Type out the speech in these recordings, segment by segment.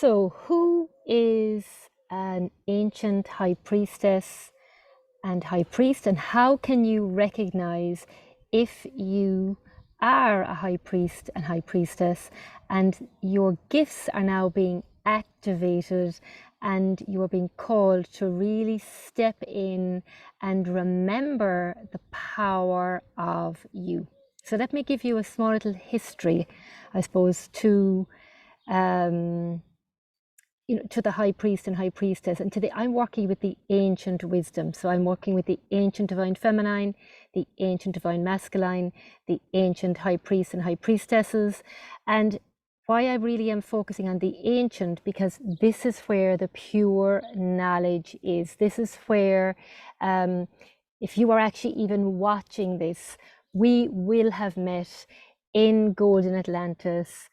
So, who is an ancient high priestess and high priest, and how can you recognize if you are a high priest and high priestess and your gifts are now being activated and you are being called to really step in and remember the power of you? So, let me give you a small little history, I suppose, to to the high priest and high priestess, and I'm working with the ancient wisdom. So I'm working with the ancient divine feminine, the ancient divine masculine, the ancient high priests and high priestesses. And why I really am focusing on the ancient, because this is where the pure knowledge is. This is where, if you are actually even watching this, we will have met in golden Atlantis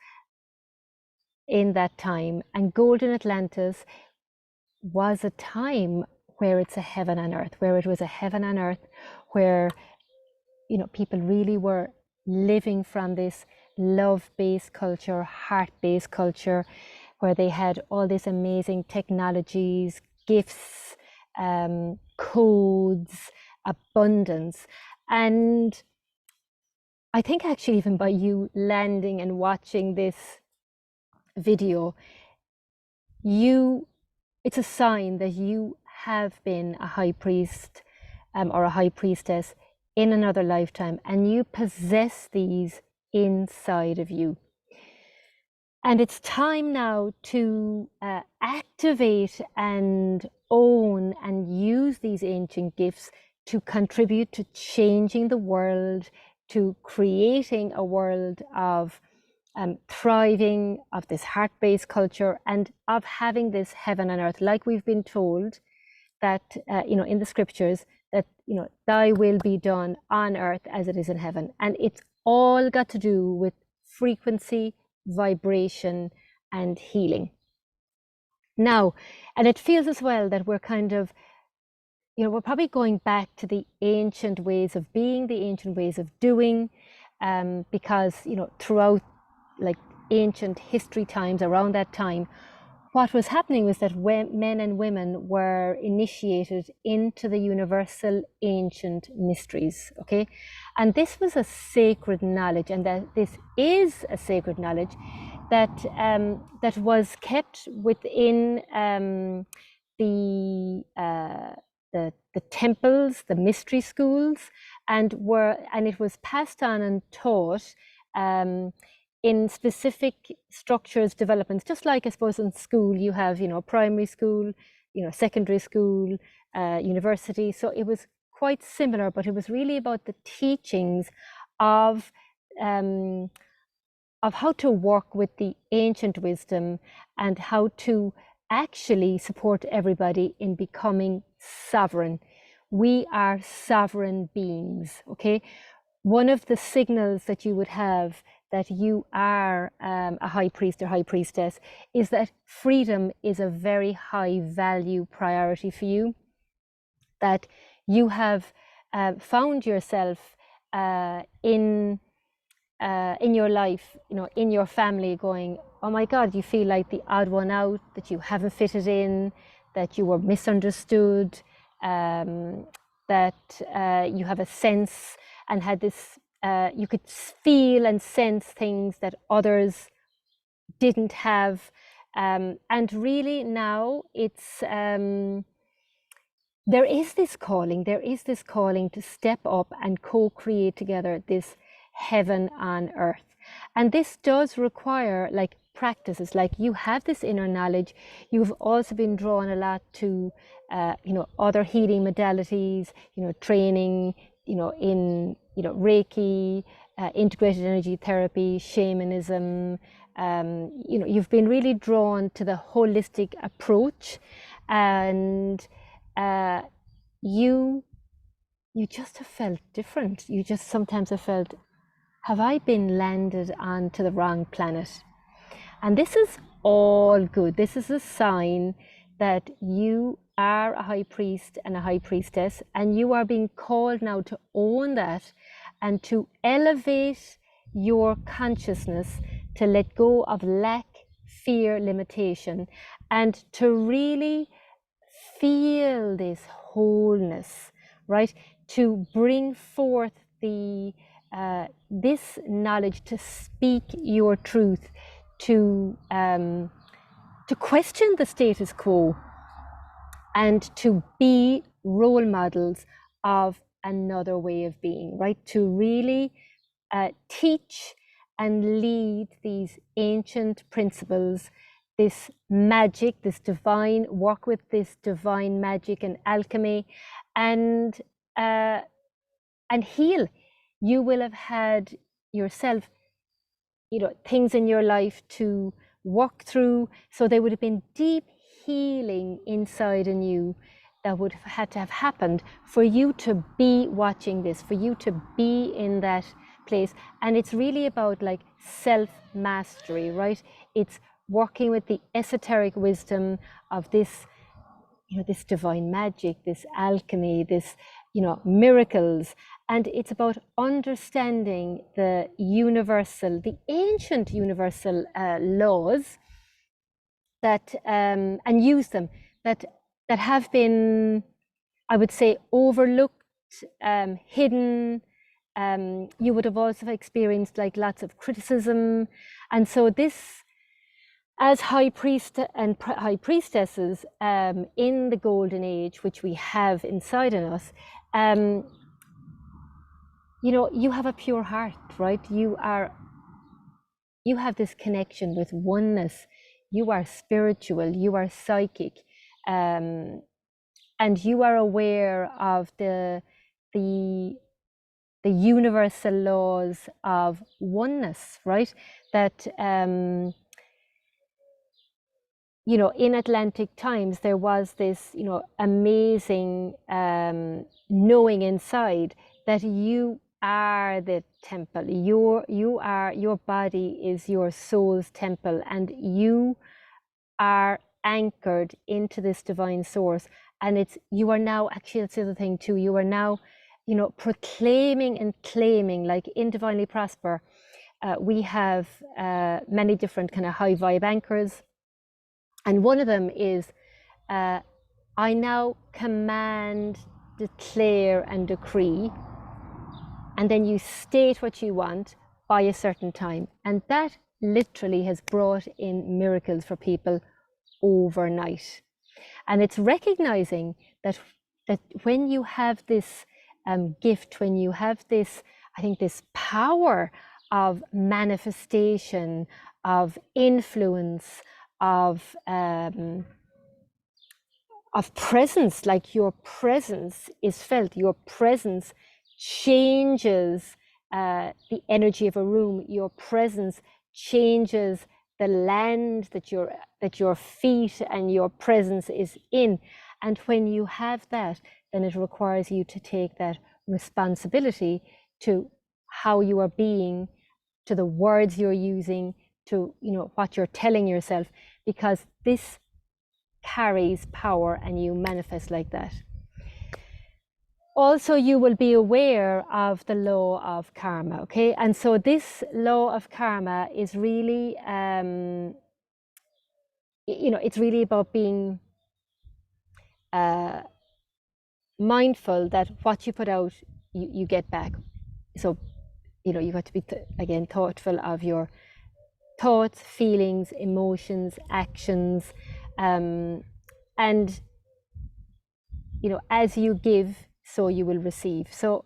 in that time. And golden Atlantis was a time where it's a heaven on earth, where it was a heaven on earth, where people really were living from this love-based culture, heart-based culture, where they had all these amazing technologies, gifts, codes, abundance. And I think actually even by you landing and watching this video, it's a sign that you have been a high priest or a high priestess in another lifetime, and you possess these inside of you. And it's time now to activate and own and use these ancient gifts to contribute to changing the world, to creating a world of thriving, of this heart-based culture, and of having this heaven on earth, like we've been told that in the scriptures, that thy will be done on earth as it is in heaven. And it's all got to do with frequency, vibration, and healing. Now, and it feels as well that we're kind of, we're probably going back to the ancient ways of being, the ancient ways of doing, because throughout like ancient history times, around that time, what was happening was that men and women were initiated into the universal ancient mysteries, okay? And this was a sacred knowledge, and that this is a sacred knowledge that that was kept within the temples, the mystery schools, and it was passed on and taught in specific structures, developments, just like I suppose in school you have, primary school, secondary school, university. So it was quite similar, but it was really about the teachings of how to work with the ancient wisdom and how to actually support everybody in becoming sovereign. We are sovereign beings, okay? One of the signals that you would have that you are a high priest or high priestess is that freedom is a very high value priority for you, that you have found yourself in your life, in your family, going, oh my God, you feel like the odd one out, that you haven't fitted in, that you were misunderstood, that you have a sense and had this, you could feel and sense things that others didn't have. And really now it's, there is this calling to step up and co-create together this heaven on earth. And this does require like practices, like you have this inner knowledge. You've also been drawn a lot to, other healing modalities, training, in, Reiki, integrated energy therapy, shamanism. You've been really drawn to the holistic approach, and you just have felt different. You just sometimes have felt, have I been landed onto the wrong planet? And this is all good. This is a sign that you are a high priest and a high priestess, and you are being called now to own that and to elevate your consciousness, to let go of lack, fear, limitation, and to really feel this wholeness, right? To bring forth the this knowledge, to speak your truth, to question the status quo, and to be role models of another way of being, right? To really teach and lead these ancient principles, this magic, this divine, work with this divine magic and alchemy, and uh, heal. You will have had yourself, things in your life to work through. So there would have been deep healing inside in you that would have had to have happened for you to be watching this, for you to be in that place. And it's really about like self-mastery, right? It's working with the esoteric wisdom of this, this divine magic, this alchemy, this, miracles. And it's about understanding the universal, the ancient universal laws that, and use them, that have been, I would say, overlooked, hidden. You would have also experienced like lots of criticism. And so this, as high priest and high priestesses in the golden age, which we have inside in us, you have a pure heart, right? You have this connection with oneness. You are spiritual, you are psychic, and you are aware of the universal laws of oneness, right? That in Atlantic times, there was this, amazing knowing inside that you are the temple. Your body is your soul's temple, and you are anchored into this divine source. And you are now, actually, that's the other thing too, you are now, proclaiming and claiming, like in Divinely Prosper, we have many different kind of high vibe anchors. And one of them is, I now command, declare, and decree. And then you state what you want by a certain time. And that literally has brought in miracles for people overnight. And it's recognizing that when you have this gift, when you have this, I think, this power of manifestation, of influence, of presence, like your presence is felt, your presence changes the energy of a room, your presence changes the land that your feet and your presence is in. And when you have that, then it requires you to take that responsibility to how you are being, to the words you're using, to what you're telling yourself, because this carries power and you manifest like that. Also, you will be aware of the law of karma, okay? And so this law of karma is really, it's really about being mindful that what you put out, you get back. So, you got to be, again, thoughtful of your thoughts, feelings, emotions, actions, and as you give, so you will receive. So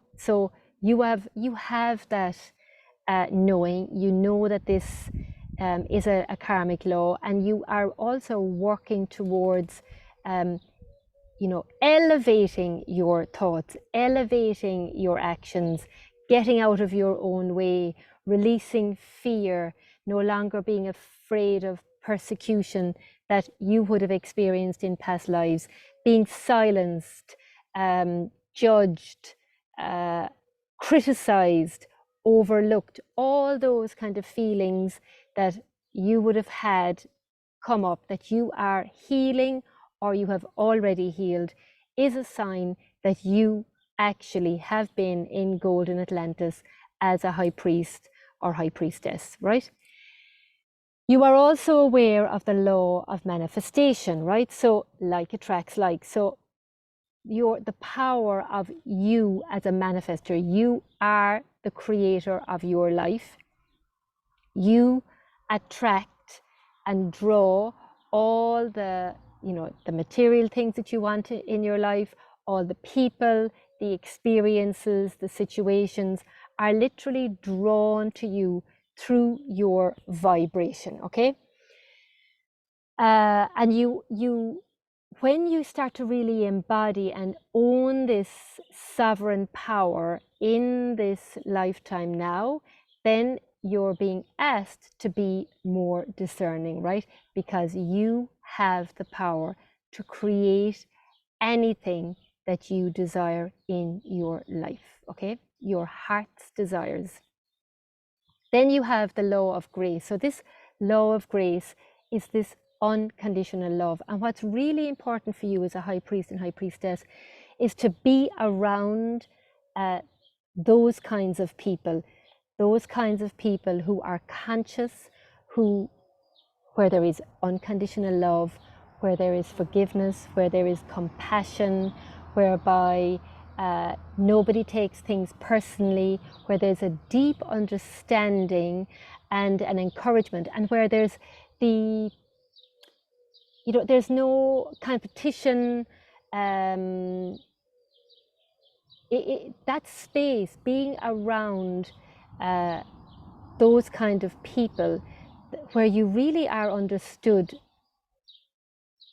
you have that knowing. You know that this is a karmic law, and you are also working towards elevating your thoughts, elevating your actions, getting out of your own way, releasing fear, no longer being afraid of persecution that you would have experienced in past lives, being silenced, judged, criticized, overlooked, all those kind of feelings that you would have had come up, that you are healing or you have already healed, is a sign that you actually have been in golden Atlantis as a high priest or high priestess, right? You are also aware of the law of manifestation, right? So like attracts like. So the power of you as a manifester. You are the creator of your life. You attract and draw all the, the material things that you want in your life, all the people, the experiences, the situations are literally drawn to you through your vibration, okay? And when you start to really embody and own this sovereign power in this lifetime now, then you're being asked to be more discerning, right? Because you have the power to create anything that you desire in your life, okay? Your heart's desires. Then you have the law of grace. So this law of grace is this unconditional love. And what's really important for you as a high priest and high priestess is to be around those kinds of people who are conscious, where there is unconditional love, where there is forgiveness, where there is compassion, whereby nobody takes things personally, where there's a deep understanding and an encouragement, and where there's there's no competition. That space, being around those kind of people, where you really are understood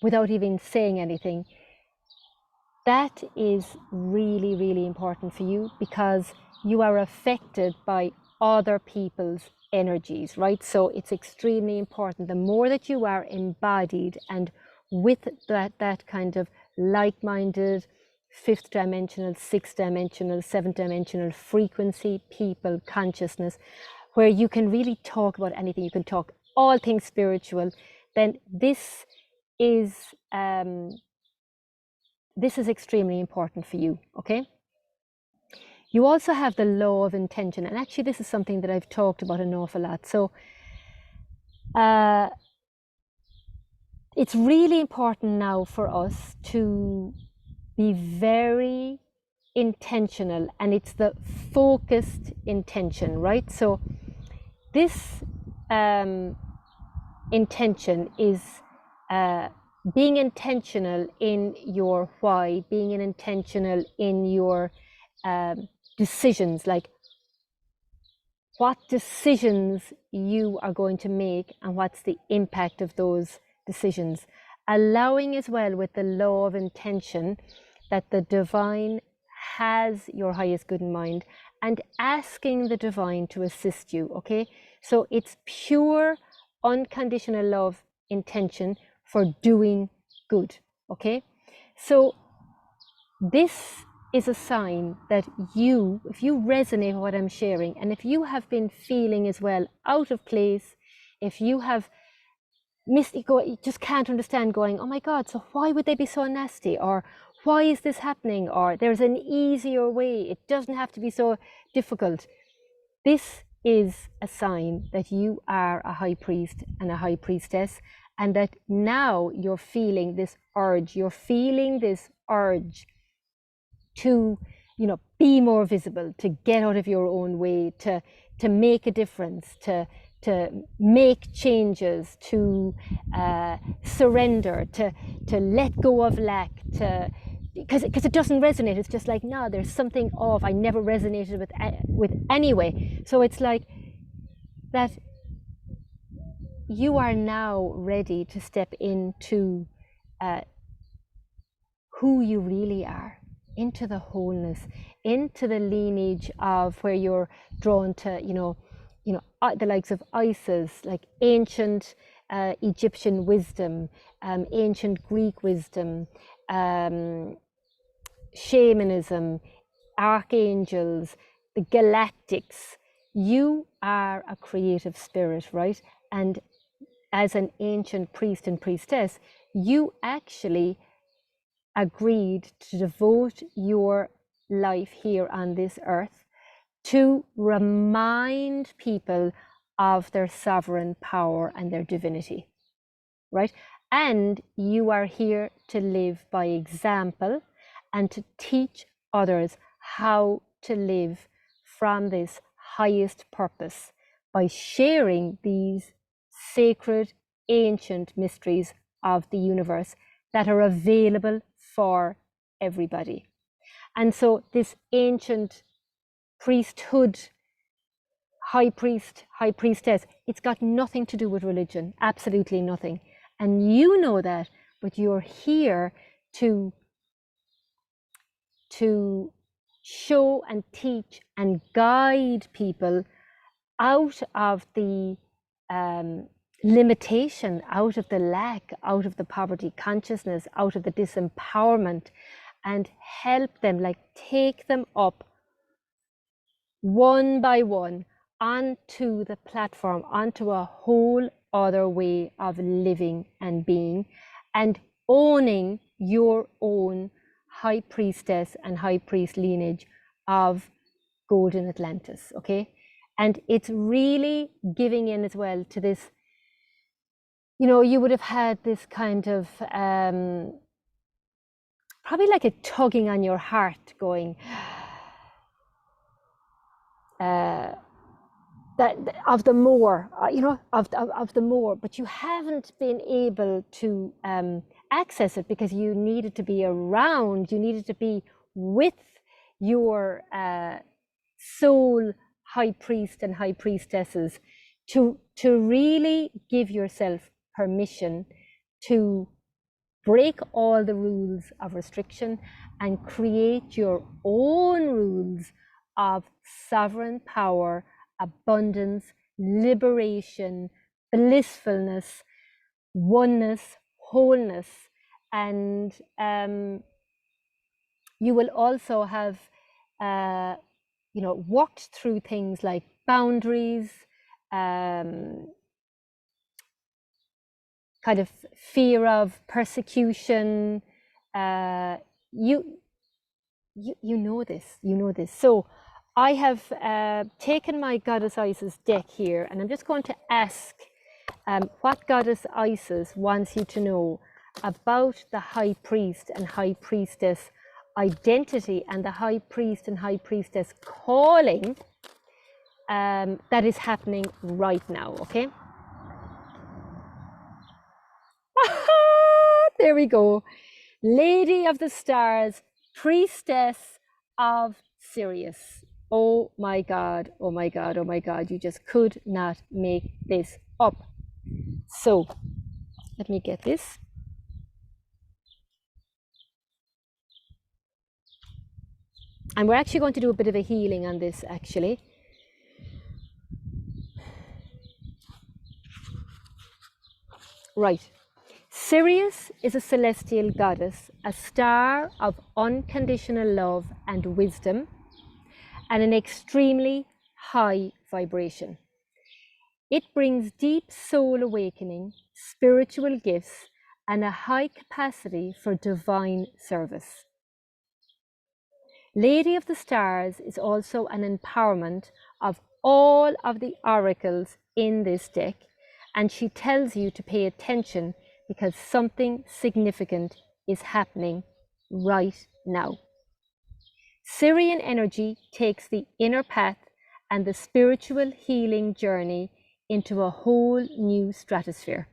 without even saying anything, that is really, really important for you, because you are affected by other people's energies, right? So it's extremely important. The more that you are embodied and with that kind of like-minded, fifth dimensional, sixth dimensional, seventh dimensional frequency, people, consciousness, where you can really talk about anything, you can talk all things spiritual, then this is extremely important for you, okay? You also have the law of intention, and actually this is something that I've talked about an awful lot. So it's really important now for us to be very intentional, and it's the focused intention, right? So this intention is being intentional in your why, being intentional in your decisions, like what decisions you are going to make and what's the impact of those decisions. Allowing as well with the law of intention that the divine has your highest good in mind, and asking the divine to assist you, okay? So it's pure unconditional love intention for doing good, okay? So this is a sign that if you resonate with what I'm sharing, and if you have been feeling as well out of place, if you have you just can't understand, going, oh my God, so why would they be so nasty? Or why is this happening? Or there's an easier way. It doesn't have to be so difficult. This is a sign that you are a high priest and a high priestess, and that now you're feeling this urge. You're feeling this urge to, be more visible, to get out of your own way, to make a difference, to make changes, to surrender, to let go of lack, because it doesn't resonate. It's just like, no, there's something off. I never resonated with anyway. So it's like that you are now ready to step into who you really are, into the wholeness, into the lineage of where you're drawn to, the likes of Isis, like ancient Egyptian wisdom, ancient Greek wisdom, shamanism, archangels, the galactics. You are a creative spirit, right? And as an ancient priest and priestess, you actually agreed to devote your life here on this earth to remind people of their sovereign power and their divinity, right? And you are here to live by example and to teach others how to live from this highest purpose by sharing these sacred, ancient mysteries of the universe that are available for everybody. And so this ancient priesthood, high priest, high priestess, it's got nothing to do with religion, absolutely nothing. And you know that, but you're here to show and teach and guide people out of the limitation, out of the lack, out of the poverty consciousness, out of the disempowerment, and help them, like take them up one by one onto the platform, onto a whole other way of living and being, and owning your own high priestess and high priest lineage of golden Atlantis, okay? And it's really giving in as well to this, you know, you would have had this kind of probably like a tugging on your heart going, that of the more, you know, of the more, but you haven't been able to access it because you needed to be around, you needed to be with your soul high priest and high priestesses to really give yourself permission to break all the rules of restriction and create your own rules of sovereign power, abundance, liberation, blissfulness, oneness, wholeness. And you will also have you know, worked through things like boundaries, kind of fear of persecution. You know this, you know this. So I have taken my Goddess Isis deck here, and I'm just going to ask what Goddess Isis wants you to know about the High Priest and High Priestess identity and the High Priest and High Priestess calling that is happening right now, okay? There we go. Lady of the Stars, Priestess of Sirius. Oh my God, oh my God, oh my God. You just could not make this up. So let me get this. And we're actually going to do a bit of a healing on this, actually. Right. Sirius is a celestial goddess, a star of unconditional love and wisdom, and an extremely high vibration. It brings deep soul awakening, spiritual gifts, and a high capacity for divine service. Lady of the Stars is also an empowerment of all of the oracles in this deck, and she tells you to pay attention because something significant is happening right now. Syrian energy takes the inner path and the spiritual healing journey into a whole new stratosphere.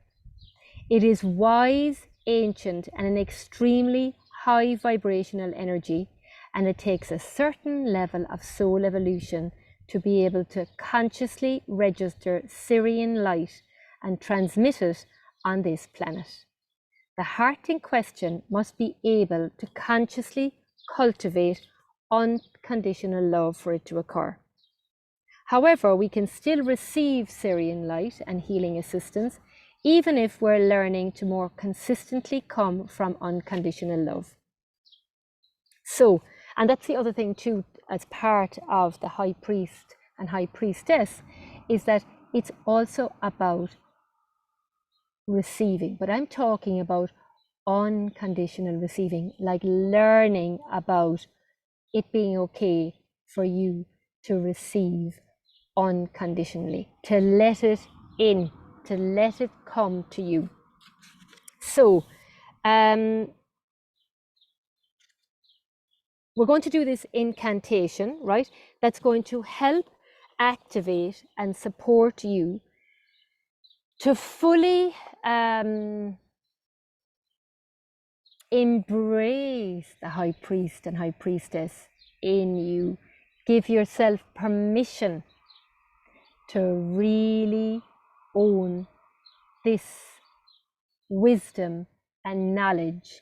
It is wise, ancient, and an extremely high vibrational energy, and it takes a certain level of soul evolution to be able to consciously register Syrian light and transmit it on this planet. The heart in question must be able to consciously cultivate unconditional love for it to occur. However, we can still receive Syrian light and healing assistance, even if we're learning to more consistently come from unconditional love. So, and that's the other thing too, as part of the High Priest and High Priestess, is that it's also about receiving, but I'm talking about unconditional receiving, like learning about it being okay for you to receive unconditionally, to let it in, to let it come to you. So we're going to do this incantation, right? That's going to help activate and support you to fully embrace the high priest and high priestess in you. Give yourself permission to really own this wisdom and knowledge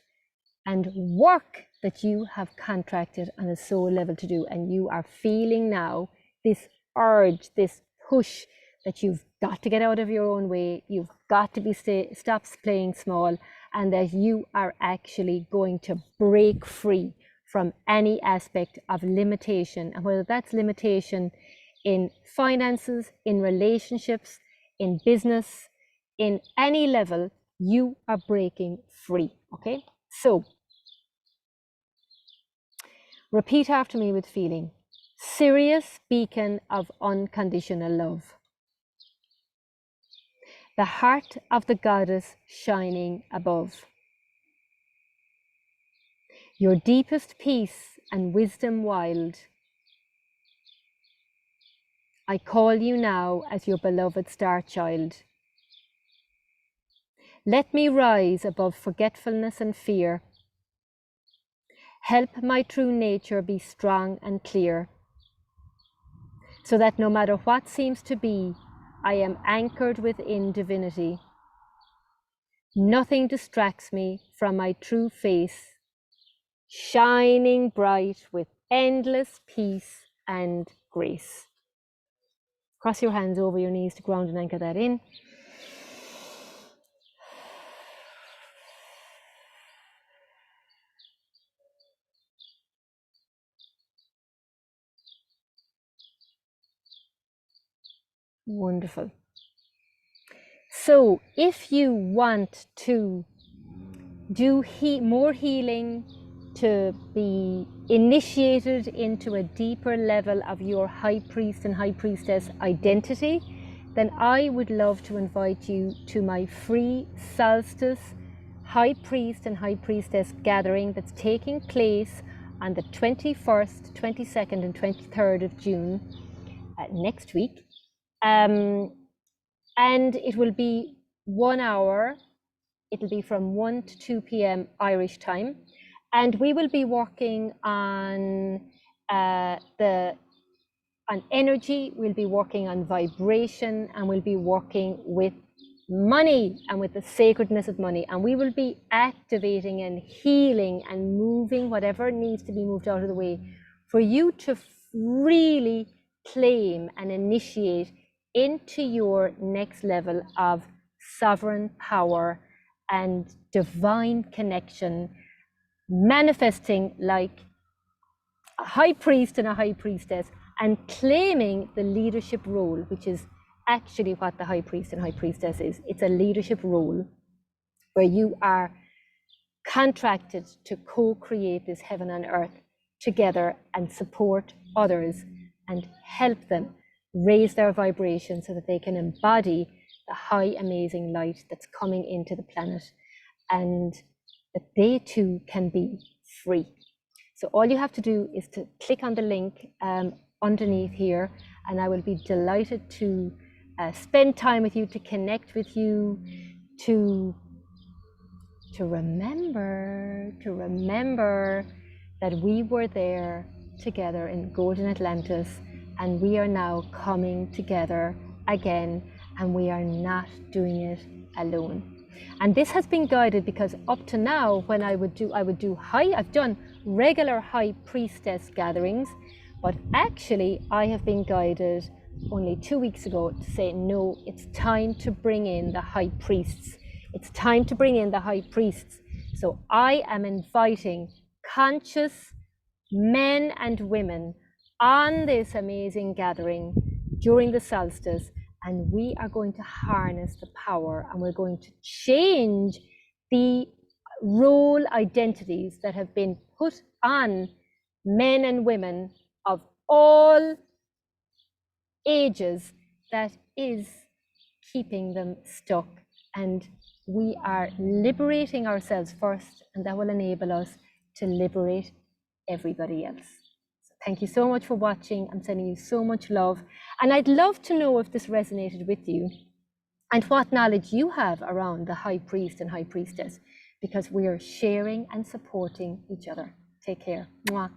and work that you have contracted on a soul level to do. And you are feeling now this urge, this push that you've got to get out of your own way. You've got to stop playing small, and that you are actually going to break free from any aspect of limitation. And whether that's limitation in finances, in relationships, in business, in any level, you are breaking free. Okay, so repeat after me with feeling. Sirius, beacon of unconditional love. The heart of the goddess shining above. Your deepest peace and wisdom wild. I call you now as your beloved star child. Let me rise above forgetfulness and fear. Help my true nature be strong and clear, so that no matter what seems to be, I am anchored within divinity. Nothing distracts me from my true face, shining bright with endless peace and grace. Cross your hands over your knees to ground and anchor that in. Wonderful. So if you want to do more healing, to be initiated into a deeper level of your high priest and high priestess identity, then I would love to invite you to my free solstice high priest and high priestess gathering that's taking place on the 21st, 22nd and 23rd of June next week. And it will be 1 hour. It'll be from 1 to 2 p.m. Irish time. And we will be working on energy, we'll be working on vibration, and we'll be working with money and with the sacredness of money. And we will be activating and healing and moving whatever needs to be moved out of the way for you to really claim and initiate into your next level of sovereign power and divine connection, manifesting like a high priest and a high priestess, and claiming the leadership role, which is actually what the high priest and high priestess is. It's a leadership role where you are contracted to co-create this heaven and earth together and support others and help them raise their vibration so that they can embody the high, amazing light that's coming into the planet, and that they too can be free. So all you have to do is to click on the link underneath here, and I will be delighted to spend time with you, to connect with you, to remember that we were there together in golden Atlantis, and we are now coming together again, and we are not doing it alone. And this has been guided because up to now, when I've done regular high priestess gatherings, but actually I have been guided only 2 weeks ago to say, no, it's time to bring in the high priests. It's time to bring in the high priests. So I am inviting conscious men and women on this amazing gathering during the solstice, and we are going to harness the power, and we're going to change the role identities that have been put on men and women of all ages that is keeping them stuck. And we are liberating ourselves first, and that will enable us to liberate everybody else. So thank you so much for watching. I'm sending you so much love. And I'd love to know if this resonated with you and what knowledge you have around the High Priest and High Priestess, because we are sharing and supporting each other. Take care. Mwah.